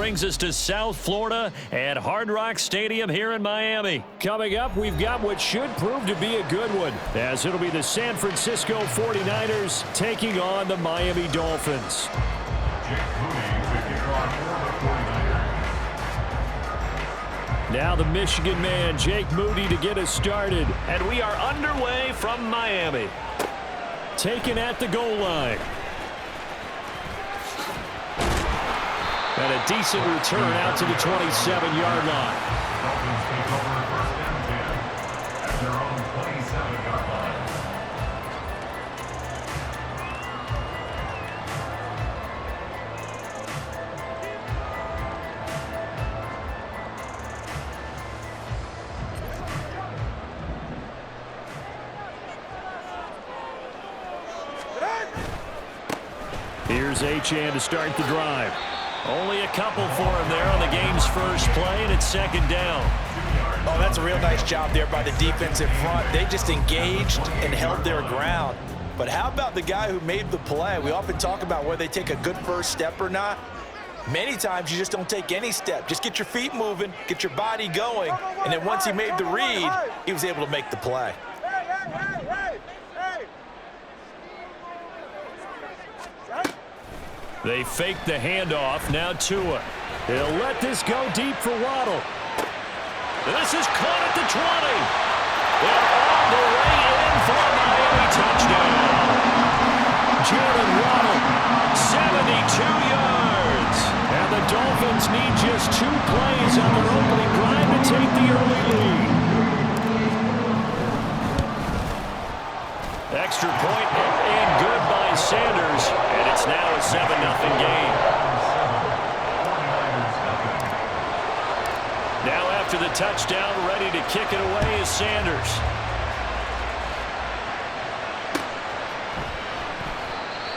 brings us to South Florida at Hard Rock Stadium here in Miami. Coming up, we've got what should prove to be a good one, as it'll be the San Francisco 49ers taking on the Miami Dolphins. Now the Michigan man, Jake Moody, to get us started. And we are underway from Miami. Taken at the goal line. And a decent return out to the 27-yard line. At their own 27-yard line. Here's H2H to start the drive. Only a couple for him there on the game's first play, and it's second down. Oh, that's a real nice job there by the defensive front. They just engaged and held their ground. But how about the guy who made the play? We often talk about whether they take a good first step or not. Many times you just don't take any step. Just get your feet moving, get your body going, and then once he made the read, he was able to make the play. They fake the handoff. Now Tua. He'll let this go deep for Waddle. This is caught at the 20. And all the way in for a Miami touchdown. Jalen Waddle, 72 yards. And the Dolphins need just 2 plays on their opening drive to take the early lead. Extra point and good by Sanders. And it's now a 7-0 game. Now after the touchdown, ready to kick it away is Sanders.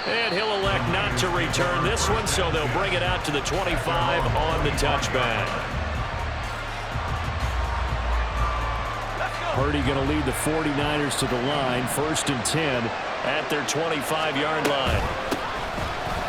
And he'll elect not to return this one, so they'll bring it out to the 25 on the touchback. Purdy going to lead the 49ers to the line, 1st and 10 at their 25-yard line.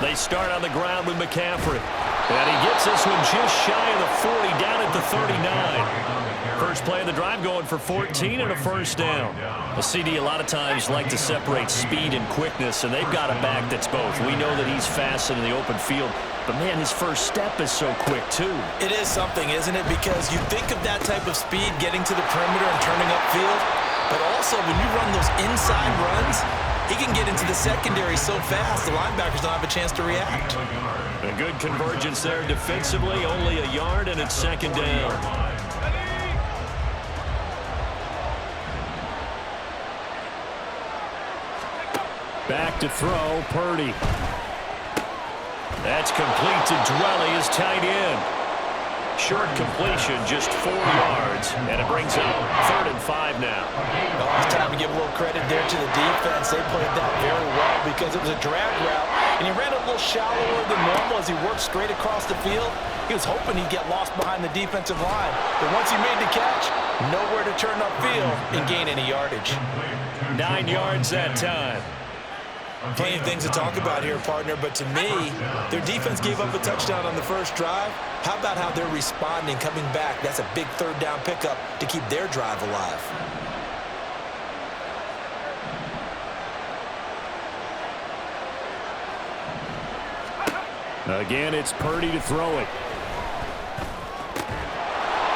They start on the ground with McCaffrey. And he gets this one just shy of the 40, down at the 39. First play of the drive going for 14 and a first down. The CD a lot of times like to separate speed and quickness, and they've got a back that's both. We know that he's fast in the open field, but, man, his first step is so quick, too. It is something, isn't it? Because you think of that type of speed getting to the perimeter and turning upfield, but also when you run those inside runs, he can get into the secondary so fast, the linebackers don't have a chance to react. A good convergence there defensively, only a yard, and it's second down. Back to throw, Purdy. That's complete to Dwelly, his tight end. Short completion, just 4 yards, and it brings up 3rd and 5 now. Well, it's time to give a little credit there to the defense. They played that very well because it was a drag route, and he ran a little shallower than normal as he worked straight across the field. He was hoping he'd get lost behind the defensive line, but once he made the catch, nowhere to turn upfield and gain any yardage. 9 yards that time. Plenty of things to talk about here, partner, but to me, their defense gave up a touchdown on the first drive. How about how they're responding, coming back? That's a big 3rd down pickup to keep their drive alive. Again, it's Purdy to throw it.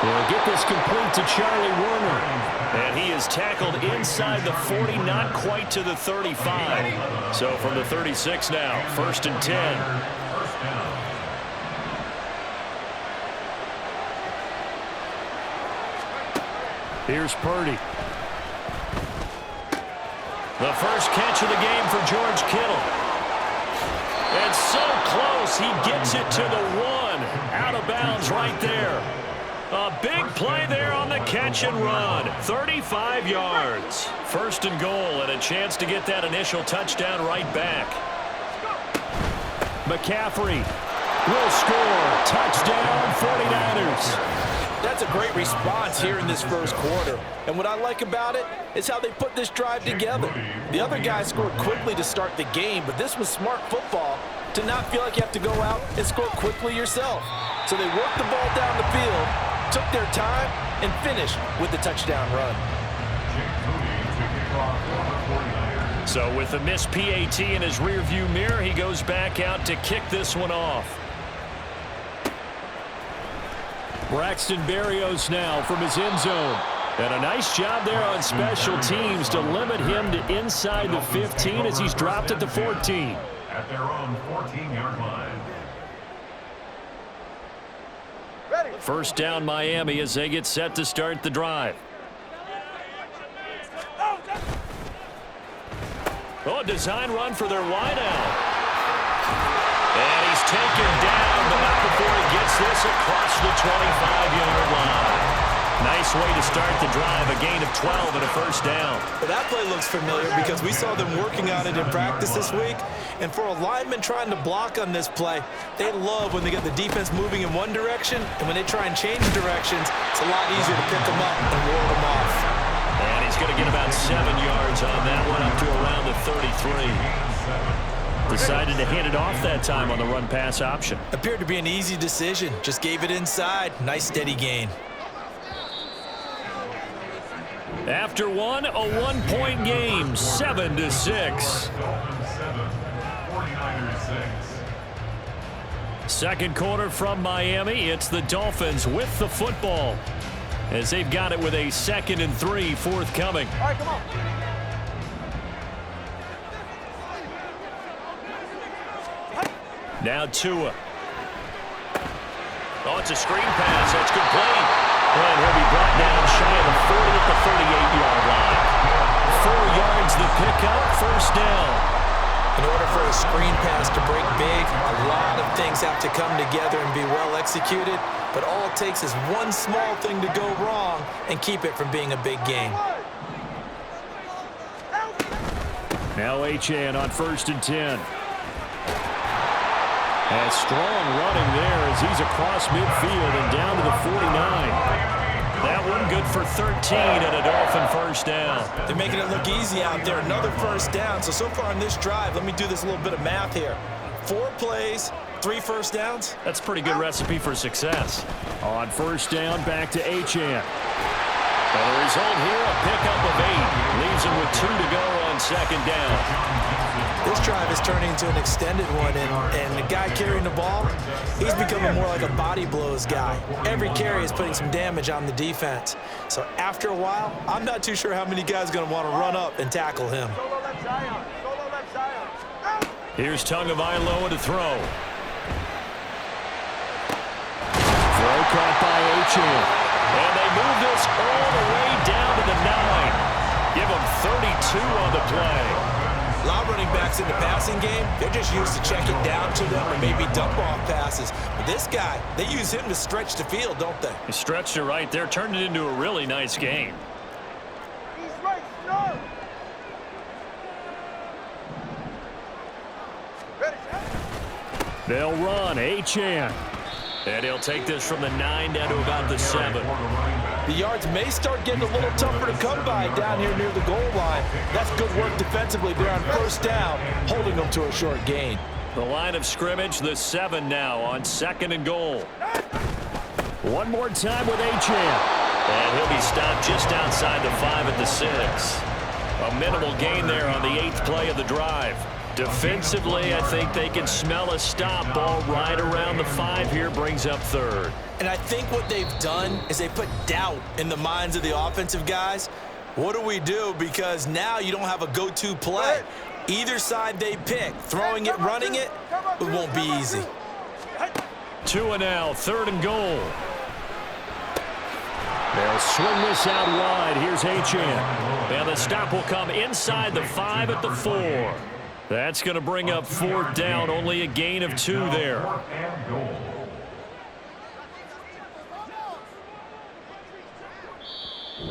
They'll get this complete to Charlie Warner. And he is tackled inside the 40, not quite to the 35. So from the 36 now, 1st and 10. Here's Purdy. The first catch of the game for George Kittle. And so close, he gets it to the 1. Out of bounds right there. A big play there on the catch and run. 35 yards. 1st and goal, and a chance to get that initial touchdown right back. McCaffrey will score. Touchdown, 49ers. That's a great response here in this first quarter. And what I like about it is how they put this drive together. The other guys scored quickly to start the game, but this was smart football to not feel like you have to go out and score quickly yourself. So they worked the ball down the field, took their time, and finished with the touchdown run. So with a missed PAT in his rearview mirror, he goes back out to kick this one off. Braxton Berrios now from his end zone. And a nice job there on special teams to limit him to inside the 15 as he's dropped at the 14. At their own 14-yard line. First down Miami as they get set to start the drive. Oh, design run for their wideout. And he's taken down, but not before he gets this across the 25-yard line. Nice way to start the drive, a gain of 12 and a first down. Well, that play looks familiar because we saw them working on it in practice this week. And for a lineman trying to block on this play, they love when they get the defense moving in one direction, and when they try and change directions, it's a lot easier to pick them up and ward them off. And he's going to get about 7 yards on that one, up to around the 33. Decided to hand it off that time on the run-pass option. Appeared to be an easy decision. Just gave it inside. Nice steady gain. After one, a one-point game, 7-6. Second quarter from Miami. It's the Dolphins with the football as they've got it with a 2nd and 3 forthcoming. All right, come on. Now Tua. Oh, it's a screen pass. That's complete. And he'll be brought down shy of the 40 at the 38-yard line. 4 yards the pickup, first down. In order for a screen pass to break big, a lot of things have to come together and be well executed. But all it takes is one small thing to go wrong and keep it from being a big gain. Now H.A. on 1st and 10. And strong running there as he's across midfield and down to the 49. That one good for 13 and a Dolphin first down. They're making it look easy out there. Another first down. So far in this drive, let me do this little bit of math here. 4 plays, 3 first downs. That's a pretty good recipe for success. On first down, back to H.A. And the result here, a pickup of 8. Leaves him with 2 to go on second down. This drive is turning into an extended one, and the guy carrying the ball, he's becoming more like a body blows guy. Every carry is putting some damage on the defense. So after a while, I'm not too sure how many guys are going to want to run up and tackle him. Here's Tagovailoa to throw. Throw caught by H.A. And they move this all the way down to the 9. Give him 32 on the play. A lot of running backs in the passing game, they're just used to check it down to them or maybe dump off passes. But this guy, they use him to stretch the field, don't they? He stretched it right there, turned it into a really nice game. He's right, no. They'll run, H.A. And he'll take this from the 9 down to about the 7. The yards may start getting a little tougher to come by down here near the goal line. That's good work defensively there on first down, holding them to a short gain. The line of scrimmage, the 7 now on 2nd and goal. One more time with H.A. And he'll be stopped just outside the 5 at the 6. A minimal gain there on the 8th play of the drive. Defensively, I think they can smell a stop. Ball right around the 5 here, brings up 3rd. And I think what they've done is they put doubt in the minds of the offensive guys. What do we do? Because now you don't have a go-to play. Either side they pick, throwing it, running it, it won't be easy. Tua now, 3rd and goal. They'll swing this out wide. Here's H.A. And the stop will come inside the 5 at the 4. That's going to bring up 4th down, only a gain of 2 there.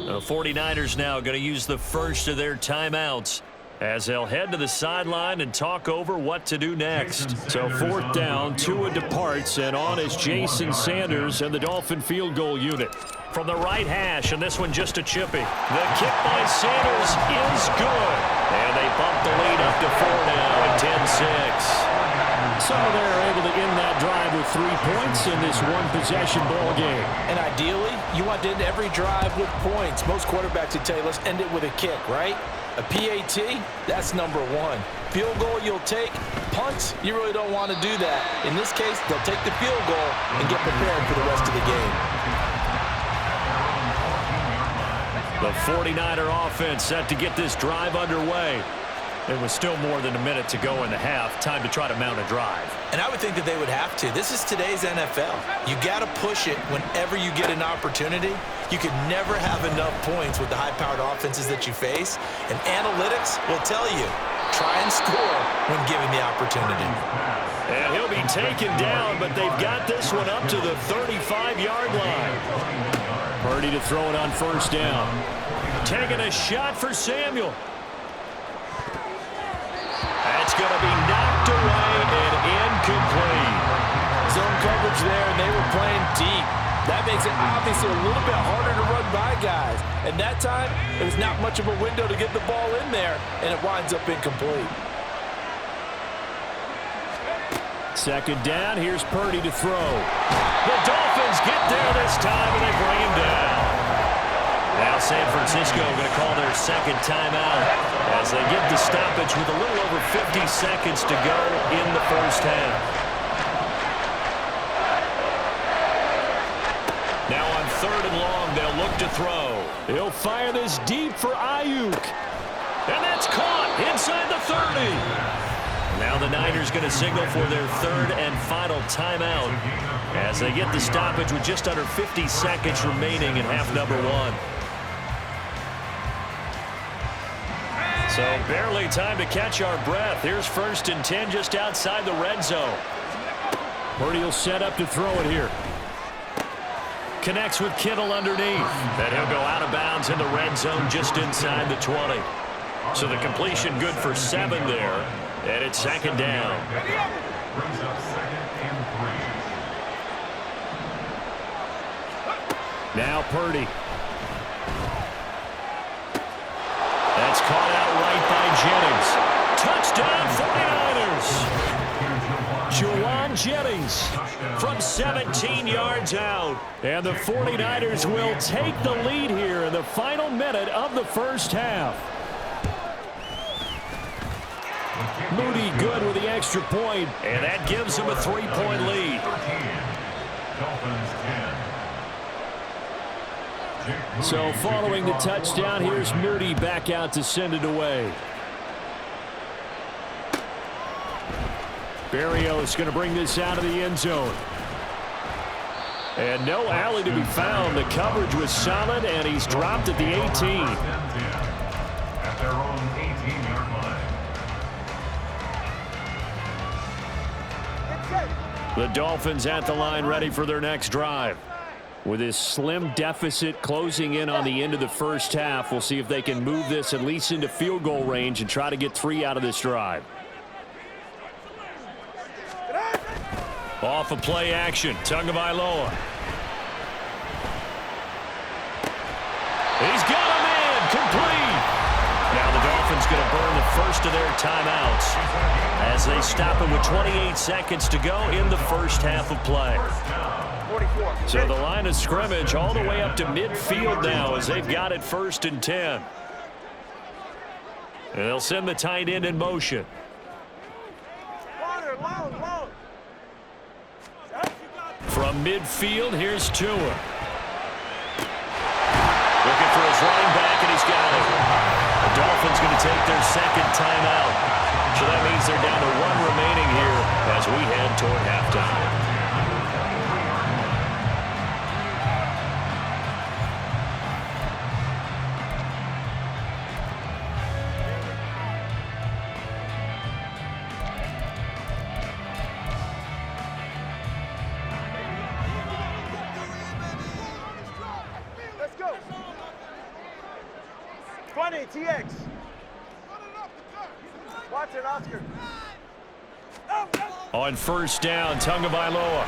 The 49ers now going to use the first of their timeouts as they'll head to the sideline and talk over what to do next. So 4th down, Tua departs, and on is Jason Sanders and the Dolphin field goal unit. From the right hash, and this one just a chippy. The kick by Sanders is good. And they bump the lead up to 4 now at 10-6. So they're able to end that drive with 3 points in this one-possession ball game. And ideally, you want to end every drive with points. Most quarterbacks would tell you, let's end it with a kick, right? A PAT, that's number one. Field goal you'll take. Punts, you really don't want to do that. In this case, they'll take the field goal and get prepared for the rest of the game. The 49er offense set to get this drive underway. There was still more than a minute to go in the half. Time to try to mount a drive. And I would think that they would have to. This is today's NFL. You got to push it whenever you get an opportunity. You can never have enough points with the high-powered offenses that you face. And analytics will tell you, try and score when given the opportunity. And he'll be taken down, but they've got this one up to the 35-yard line. Purdy to throw it on first down. Taking a shot for Samuel. That's going to be knocked away and incomplete. Zone coverage there, and they were playing deep. That makes it obviously a little bit harder to run by guys. And that time, it was not much of a window to get the ball in there, and it winds up incomplete. Second down, here's Purdy to throw. The Dolphins get there this time, and they bring him down. Now San Francisco going to call their second timeout as they get the stoppage with a little over 50 seconds to go in the first half. Now on 3rd and long, they'll look to throw. He'll fire this deep for Ayuk. And that's caught inside the 30. Now the Niners going to signal for their 3rd and final timeout as they get the stoppage with just under 50 seconds remaining in half number 1. So barely time to catch our breath. Here's 1st and 10 just outside the red zone. Purdy will set up to throw it here. Connects with Kittle underneath. Then he'll go out of bounds in the red zone just inside the 20. So the completion good for 7 there. And it's 2nd down. Brings up 2nd and 3. Now Purdy. That's caught out right by Jennings. Touchdown 49ers. Juwan Jennings from 17 yards out. And the 49ers will take the lead here in the final minute of the first half. Moody good with the extra point, and that gives him a 3-point lead. Dolphins 10. So following the touchdown, here's Moody back out to send it away. Berrios going to bring this out of the end zone. And no alley to be found. The coverage was solid, and he's dropped at the 18. At their own 18-yard line. The Dolphins at the line ready for their next drive. With this slim deficit closing in on the end of the first half, we'll see if they can move this at least into field goal range and try to get 3 out of this drive. Off of play action, Tagovailoa. He's got him in, complete. Now the Dolphins going to burn the first of their timeouts as they stop him with 28 seconds to go in the first half of play. So the line of scrimmage all the way up to midfield now as they've got it 1st and 10. And they'll send the tight end in motion. From midfield, here's Tua. Looking for his running back, and he's got it. The Dolphins going to take their second timeout. So that means they're down to 1 remaining here as we head toward halftime. TX. Watch it, Oscar. On first down, Tagovailoa.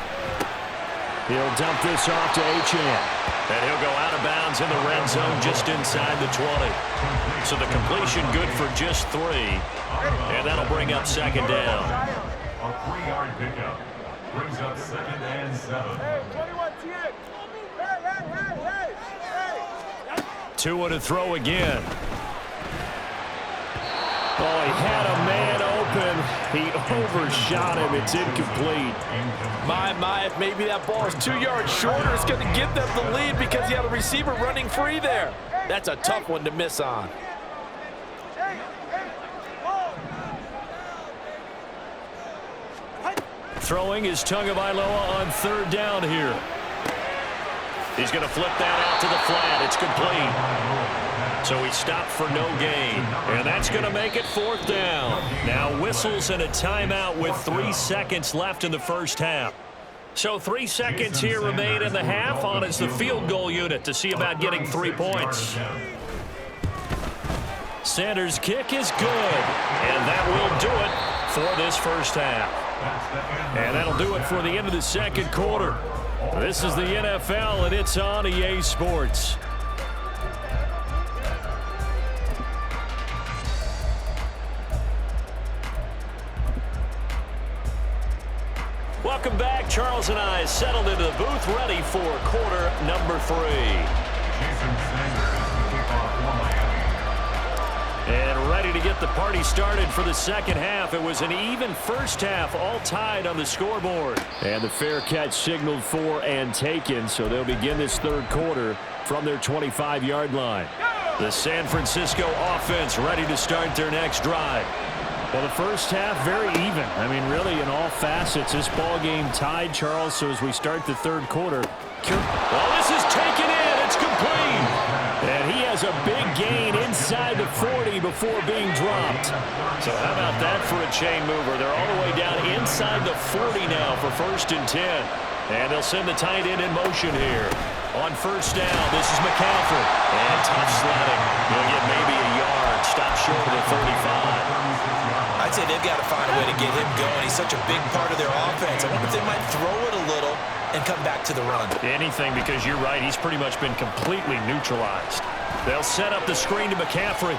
He'll dump this off to H&M. And he'll go out of bounds in the red zone just inside the 20. So the completion good for just 3. And that'll bring up 2nd down. A 3-yard pickup. Brings up 2nd and 7. Hey, 21 TX. Hey. Two to throw again. Oh, he had a man open. He overshot him. It's incomplete. My, if maybe that ball is 2 yards shorter, it's going to give them the lead because he had a receiver running free there. That's a tough one to miss on. Throwing is Tagovailoa on 3rd down here. He's going to flip that out to the flat. It's complete. So he stopped for no gain. And that's going to make it 4th down. Now whistles and a timeout with 3 seconds left in the first half. So 3 seconds here remain in the half. On is the field goal unit to see about getting 3 points. Sanders' kick is good. And that will do it for this first half. And that'll do it for the end of the second quarter. This is the NFL, and it's on EA Sports. Welcome back. Charles and I settled into the booth, ready for quarter number 3. Jason Sanders to kick off for Miami. And ready to get the party started for the second half. It was an even first half, all tied on the scoreboard. And the fair catch signaled for and taken, so they'll begin this third quarter from their 25-yard line. The San Francisco offense ready to start their next drive. Well, the first half, very even. I mean, really, in all facets, this ball game tied, Charles. So as we start the third quarter, well, this is taken in. It's complete. And he has a big gain inside the 40 before being dropped. So how about that for a chain mover? They're all the way down inside the 40 now for 1st and 10. And they'll send the tight end in motion here. On 1st down, this is McCaffrey. And tough sledding. He'll get maybe a yard. Stop short of the 35. I'd say they've got to find a way to get him going. He's such a big part of their offense. I wonder if they might throw it a little and come back to the run. Anything, because you're right. He's pretty much been completely neutralized. They'll set up the screen to McCaffrey.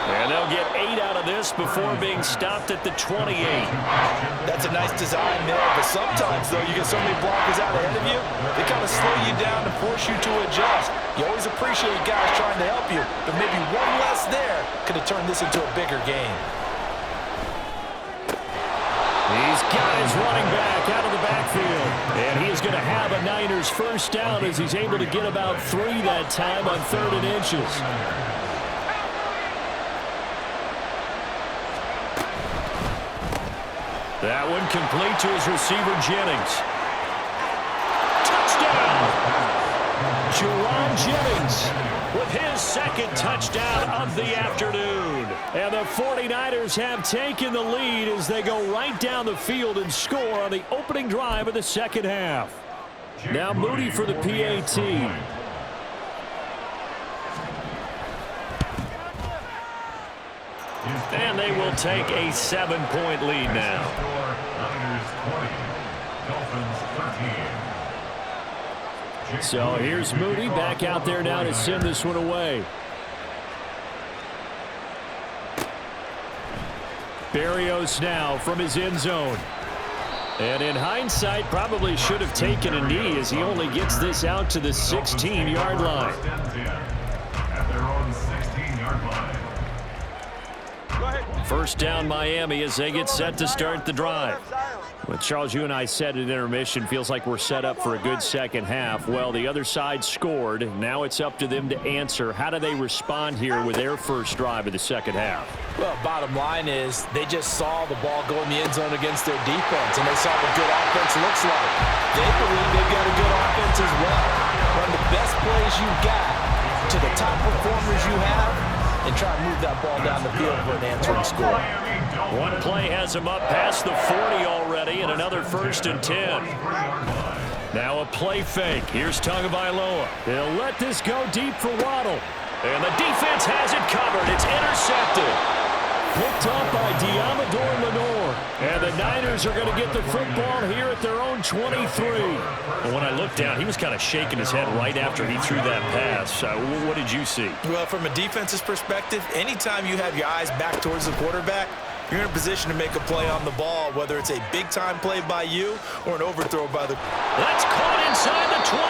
And they'll get 8 out of this before being stopped at the 28. That's a nice design there, but sometimes, though, you get so many blockers out ahead of you, they kind of slow you down and force you to adjust. You always appreciate guys trying to help you, but maybe one less there could have turned this into a bigger game. He's got his running back out of the backfield. And he is going to have a Niners first down as he's able to get about 3 that time on 3rd and inches. That one complete to his receiver, Jennings. Touchdown! Jerron Jennings with his 2nd touchdown of the afternoon. And the 49ers have taken the lead as they go right down the field and score on the opening drive of the second half. Now Moody for the PAT. And they will take a 7-point lead now. So here's Moody back out there now to send this one away. Berrios now from his end zone. And in hindsight, probably should have taken a knee as he only gets this out to the 16-yard line. At their own 16-yard line. 1st down Miami as they get set to start the drive. Well, Charles, you and I said at intermission, feels like we're set up for a good second half. Well, the other side scored. Now it's up to them to answer. How do they respond here with their first drive of the second half? Well, bottom line is they just saw the ball go in the end zone against their defense, and they saw what good offense looks like. They believe they've got a good offense as well. Run the best plays you've got to the top performers you have, and try to move that ball down the field for an answering score. One play has him up past the 40 already, and another 1st and 10. Now a play fake. Here's Tagovailoa. They'll let this go deep for Waddle. And the defense has it covered. It's intercepted. Picked off by Diamador Lenore. And the Niners are going to get the football here at their own 23. Well, when I looked down, he was kind of shaking his head right after he threw that pass. What did you see? Well, from a defense's perspective, anytime you have your eyes back towards the quarterback, you're in a position to make a play on the ball, whether it's a big-time play by you or an overthrow by the... That's caught inside the 20.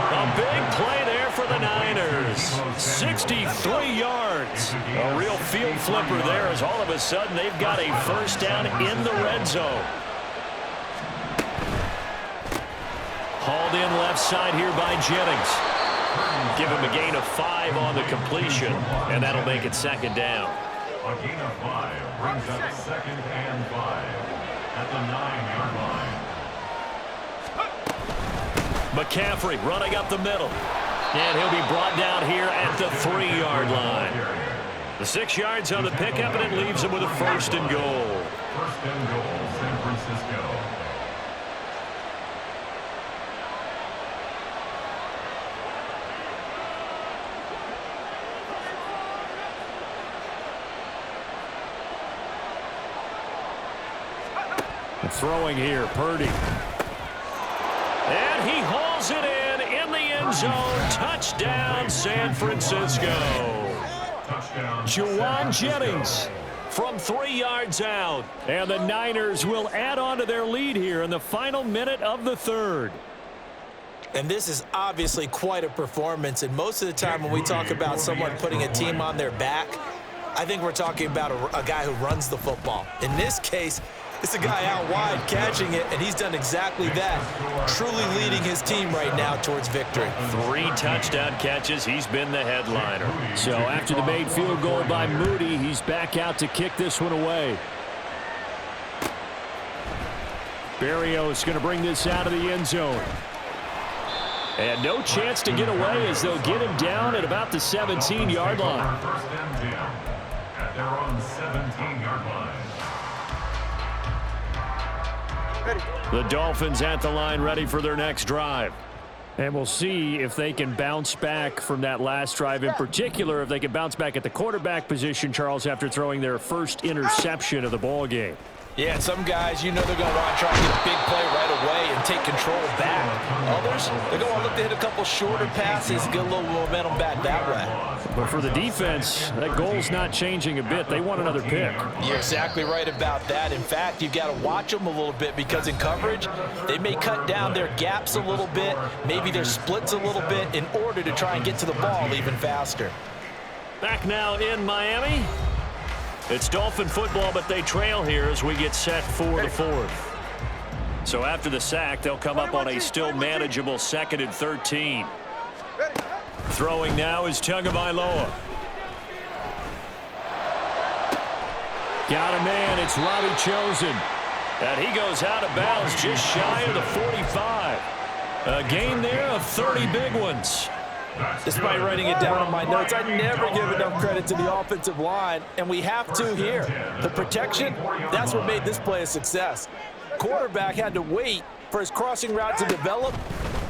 A big play there for the Niners. 63 yards. A real field flipper there as all of a sudden they've got a first down in the red zone. Hauled in left side here by Jennings. Give him a gain of 5 on the completion, and that'll make it second down. A gain of 5 brings up 2nd and 5 at the 9-yard line. McCaffrey running up the middle. And he'll be brought down here at the 3-yard line. The 6 yards on the pickup, and it leaves him with a first and goal. First and goal, San Francisco. Throwing here, Purdy. And he hauls it in the end zone. Touchdown, San Francisco. Touchdown. Juwan Jennings from 3 yards out. And the Niners will add on to their lead here in the final minute of the third. And this is obviously quite a performance. And most of the time when we talk about someone putting a team on their back, I think we're talking about a guy who runs the football. In this case, it's a guy out wide catching it, and he's done exactly that, truly leading his team right now towards victory. 3 touchdown catches. He's been the headliner. So after the made field goal by Moody, he's back out to kick this one away. Berrios going to bring this out of the end zone. And no chance to get away as they'll get him down at about the 17-yard line. First and 10 at their own 17-yard line. The Dolphins at the line ready for their next drive. And we'll see if they can bounce back from that last drive, in particular if they can bounce back at the quarterback position, Charles, after throwing their first interception of the ball game. Yeah, some guys, you know they're going to want to try to get a big play right away and take control back. Others, they're going to look to hit a couple shorter passes, get a little momentum back that way. But for the defense, that goal's not changing a bit. They want another pick. You're exactly right about that. In fact, you've got to watch them a little bit because in coverage, they may cut down their gaps a little bit, maybe their splits a little bit in order to try and get to the ball even faster. Back now in Miami. It's Dolphin football, but they trail here as we get set for the fourth. So after the sack, they'll come up on a still manageable 2nd and 13. Throwing now is Tagovailoa. Got a man. It's Robbie Chosen. And he goes out of bounds just shy of the 45. A gain there of 30 big ones. Despite writing it down in my notes, I never give enough credit to the offensive line, and we have to here. The protection, that's what made this play a success. Quarterback had to wait for his crossing route to develop,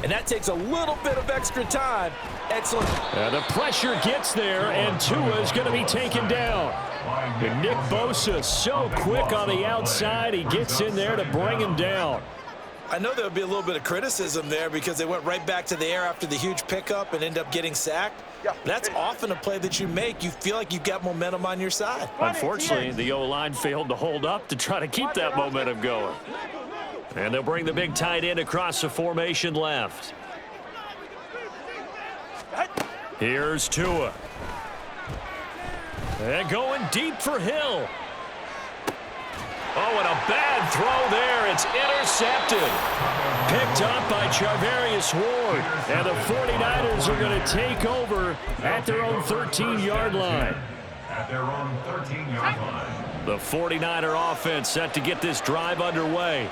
and that takes a little bit of extra time. Excellent. The pressure gets there, and Tua is going to be taken down. And Nick Bosa so quick on the outside, he gets in there to bring him down. I know there would be a little bit of criticism there because they went right back to the air after the huge pickup and end up getting sacked. That's often a play that you make. You feel like you've got momentum on your side. Unfortunately, the O-line failed to hold up to try to keep that momentum going. And they'll bring the big tight end across the formation left. Here's Tua. And going deep for Hill. Oh, and a bad throw there. It's intercepted. Picked up by Charvarius Ward. And the 49ers are going to take over at their own 13-yard line. At their own 13-yard line. The 49er offense set to get this drive underway.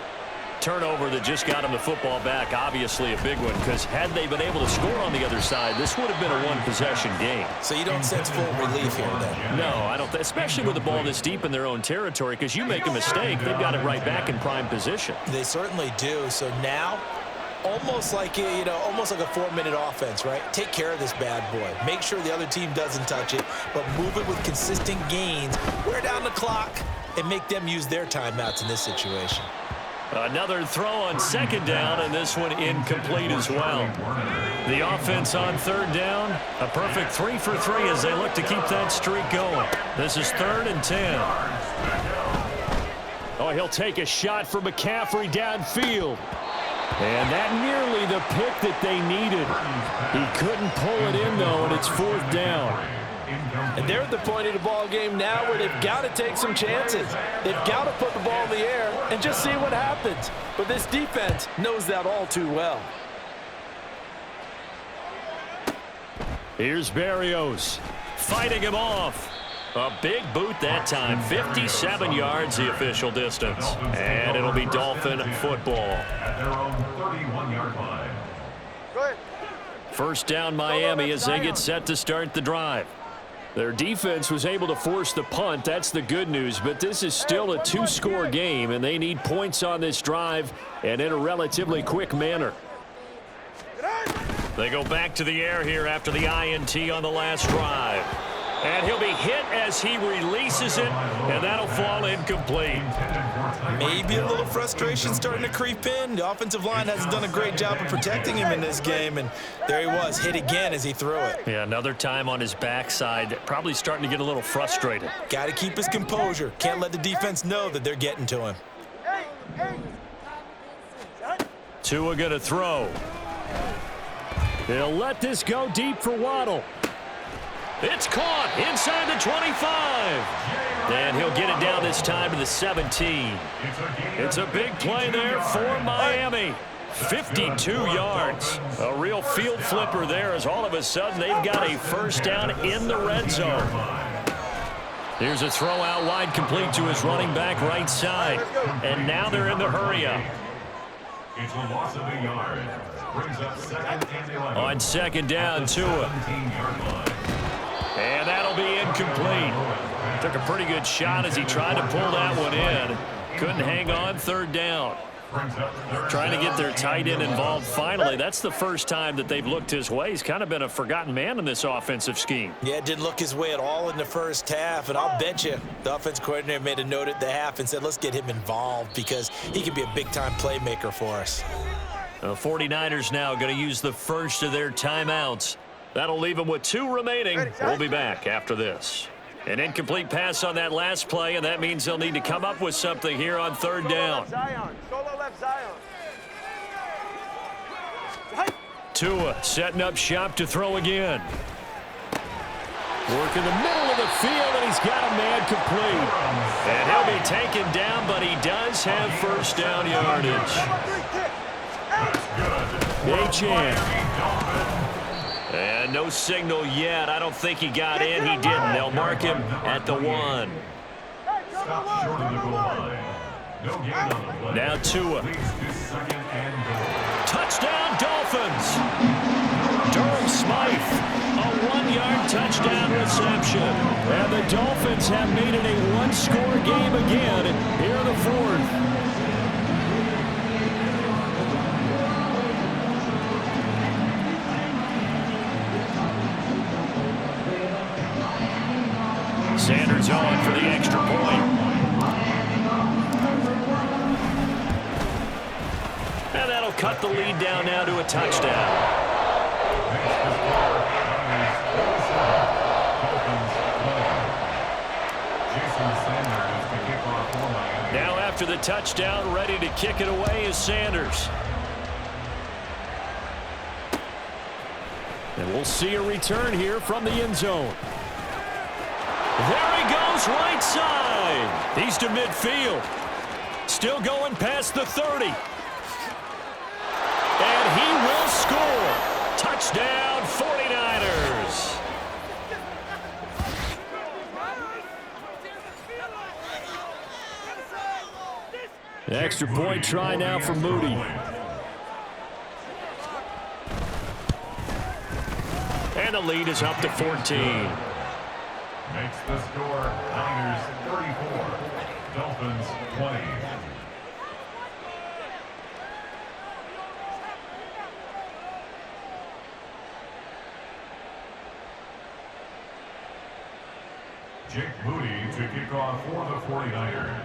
Turnover that just got them the football back, obviously a big one, because had they been able to score on the other side, this would have been a one-possession game. So you don't sense full relief here, then? No, I don't. Especially with the ball this deep in their own territory, because you make a mistake, they've got it right back in prime position. They certainly do. So now, almost like almost like a 4-minute offense, right? Take care of this bad boy. Make sure the other team doesn't touch it, but move it with consistent gains. Wear down the clock and make them use their timeouts in this situation. Another throw on 2nd down, and this one incomplete as well. The offense on 3rd down, a perfect 3 for 3 as they look to keep that streak going. This is 3rd and 10. Oh, he'll take a shot for McCaffrey downfield. And that nearly the pick that they needed. He couldn't pull it in, though, and it's 4th down. And they're at the point of the ball game now where they've got to take some chances. They've got to put the ball in the air and just see what happens. But this defense knows that all too well. Here's Berrios fighting him off. A big boot that time. 57 yards the official distance. And it'll be Dolphin football. At their own 31-yard line. Go ahead. First down Miami as they get set to start the drive. Their defense was able to force the punt. That's the good news. But this is still a 2-score game, and they need points on this drive and in a relatively quick manner. They go back to the air here after the INT on the last drive. And he'll be hit as he releases it, and that'll fall incomplete. Maybe a little frustration starting to creep in. The offensive line hasn't done a great job of protecting him in this game, and there he was, hit again as he threw it. Yeah, another time on his backside, probably starting to get a little frustrated. Got to keep his composure. Can't let the defense know that they're getting to him. Tua going to throw. He'll let this go deep for Waddle. It's caught inside the 25. And he'll get it down this time to the 17. It's a big play there for Miami. 52 yards. A real field flipper there as all of a sudden they've got a first down in the red zone. Here's a throw out wide complete to his running back right side. And now they're in the hurry up. It's a loss of a yard. Brings up 2nd and 11. On 2nd down, Tua. 17-yard line. And that'll be incomplete. Took a pretty good shot as he tried to pull that one in. Couldn't hang on. 3rd down. Trying to get their tight end involved finally. That's the first time that they've looked his way. He's kind of been a forgotten man in this offensive scheme. Yeah, it didn't look his way at all in the first half, and I'll bet you the offense coordinator made a note at the half and said, let's get him involved because he could be a big-time playmaker for us. The 49ers now going to use the first of their timeouts. That'll leave them with 2 remaining. We'll be back after this. An incomplete pass on that last play, and that means they'll need to come up with something here on 3rd down. Solo left Zion. Tua setting up shop to throw again. Work in the middle of the field, and he's got a man complete. And he'll be taken down, but he does have first down yardage. H.2H. And no signal yet. I don't think he got in. He didn't. They'll mark him at the 1. Stop short of the goal line. No gain on the play. Now Tua. Leads to 2nd and goal. Touchdown, Dolphins. Durham Smythe. A 1-yard touchdown reception. And the Dolphins have made it a 1-score game again here in the 4th. Sanders on for the extra point. And that'll cut the lead down now to a touchdown. Now after the touchdown, ready to kick it away is Sanders. And we'll see a return here from the end zone. There he goes, right side. He's to midfield. Still going past the 30. And he will score. Touchdown, 49ers. The extra point try now for Moody. And the lead is up to 14. Makes the score Niners 34, Dolphins 20. Jake Moody to kick off for the 49ers.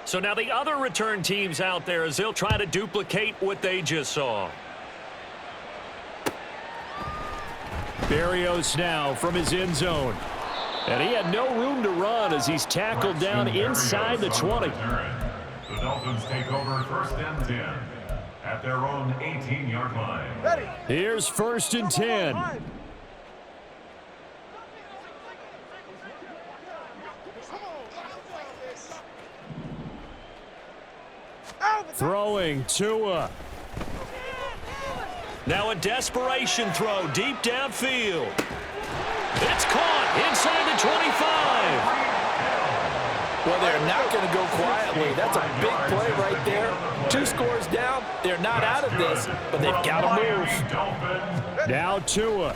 So now the other return teams out there as they'll try to duplicate what they just saw. Berrios now from his end zone. And he had no room to run as he's tackled down inside the 20. The Dolphins take over 1st and 10 at their own 18-yard line. Ready. Here's 1st and 10. Throwing Tua. Now a desperation throw deep downfield. It's caught inside the 25. Well, they're not going to go quietly. That's a big play right there. 2 scores down. They're not out of this, but they've got to move. Now Tua.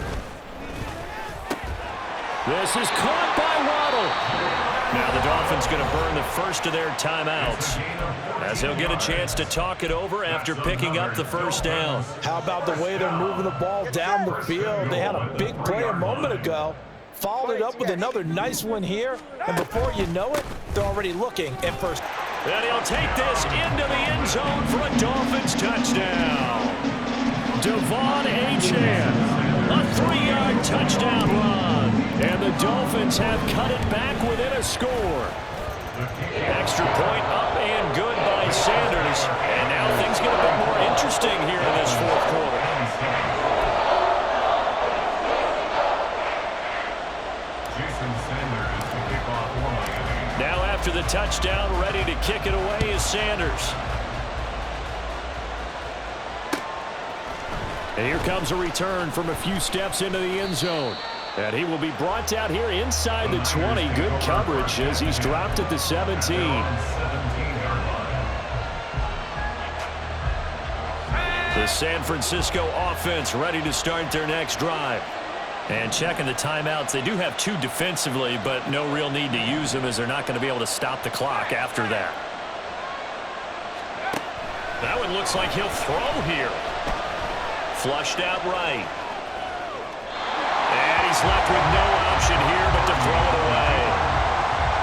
This is caught by Waddle. Now the Dolphins going to burn the first of their timeouts as he'll get a chance to talk it over after picking up the first down. How about the way they're moving the ball down the field? They had a big play a moment ago. Followed it up with another nice one here, and before you know it, they're already looking at first. And he'll take this into the end zone for a Dolphins touchdown. Devon Achane, a 3-yard touchdown run. And the Dolphins have cut it back within a score. Extra point up and good by Sanders. And now things get a bit more interesting here in this 4th quarter. Now after the touchdown, ready to kick it away is Sanders. And here comes a return from a few steps into the end zone. And he will be brought down here inside the 20. Good coverage as he's dropped at the 17. The San Francisco offense ready to start their next drive. And checking the timeouts, they do have 2 defensively, but no real need to use them as they're not going to be able to stop the clock after that. That one looks like he'll throw here. Flushed out right. And he's left with no option here but to throw it away.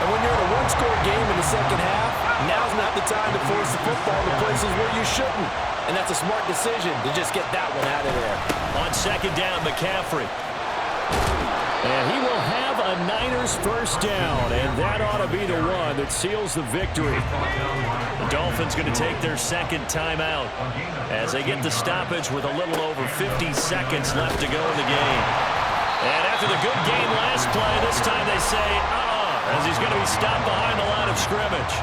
And when you're in a 1-score game in the second half, now's not the time to force the football to places where you shouldn't. And that's a smart decision to just get that one out of there. On 2nd down, McCaffrey. And he will have a Niners first down, and that ought to be the one that seals the victory. The Dolphins going to take their 2nd timeout as they get the stoppage with a little over 50 seconds left to go in the game. And after the good game last play, this time they say, as he's going to be stopped behind the line of scrimmage.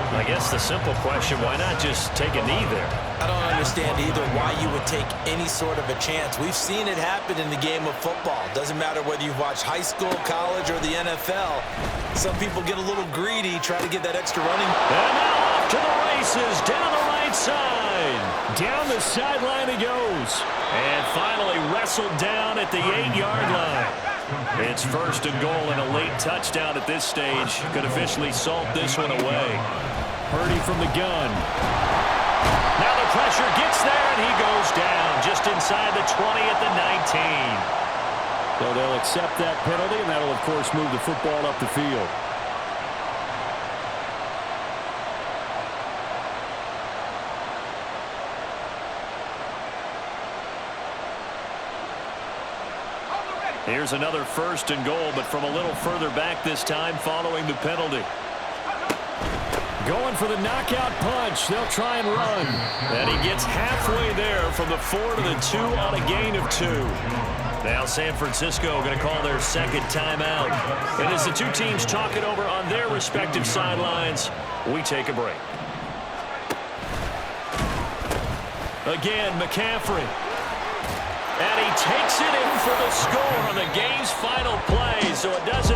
I guess the simple question, why not just take a knee there? I don't understand either why you would take any sort of a chance. We've seen it happen in the game of football. Doesn't matter whether you've watched high school, college, or the NFL. Some people get a little greedy, try to get that extra running. And now off to the races, down the right side. Down the sideline he goes. And finally wrestled down at the 8-yard line. It's 1st and goal and a late touchdown at this stage. Could officially salt this one away. Purdy from the gun. Now the pressure gets there, and he goes down just inside the 20 at the 19. So they'll accept that penalty, and that'll, of course, move the football up the field. Here's another 1st and goal, but from a little further back this time following the penalty. Going for the knockout punch. They'll try and run. And he gets halfway there from the 4 to the 2 on a gain of 2. Now San Francisco going to call their 2nd timeout. And as the 2 teams talk it over on their respective sidelines, we take a break. Again, McCaffrey. And he takes it in for the score on the game's final play. So it does